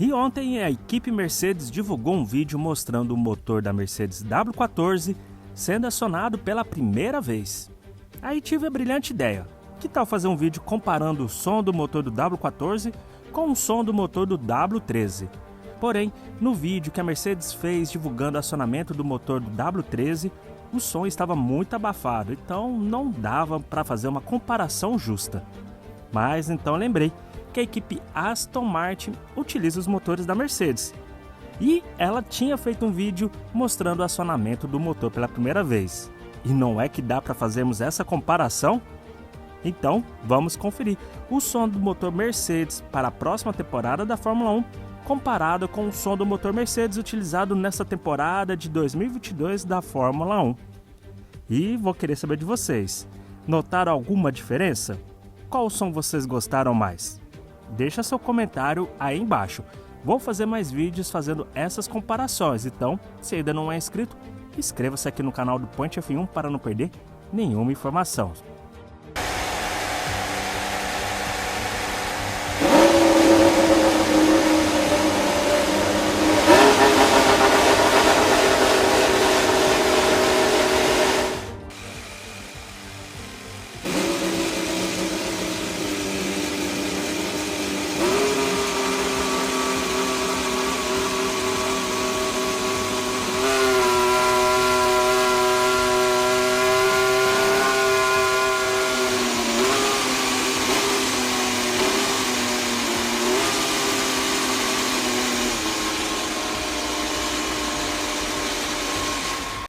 E ontem a equipe Mercedes divulgou um vídeo mostrando o motor da Mercedes W14 sendo acionado pela primeira vez. Aí tive a brilhante ideia, que tal fazer um vídeo comparando o som do motor do W14 com o som do motor do W13? Porém, no vídeo que a Mercedes fez divulgando o acionamento do motor do W13, o som estava muito abafado, então não dava para fazer uma comparação justa. Mas então lembrei que a equipe Aston Martin utiliza os motores da Mercedes. E ela tinha feito um vídeo mostrando o acionamento do motor pela primeira vez. E não é que dá para fazermos essa comparação? Então, vamos conferir o som do motor Mercedes para a próxima temporada da Fórmula 1, comparado com o som do motor Mercedes utilizado nessa temporada de 2022 da Fórmula 1. E vou querer saber de vocês, notaram alguma diferença? Qual som vocês gostaram mais? Deixa seu comentário aí embaixo. Vou fazer mais vídeos fazendo essas comparações, então, se ainda não é inscrito, inscreva-se aqui no canal do Point F1 para não perder nenhuma informação.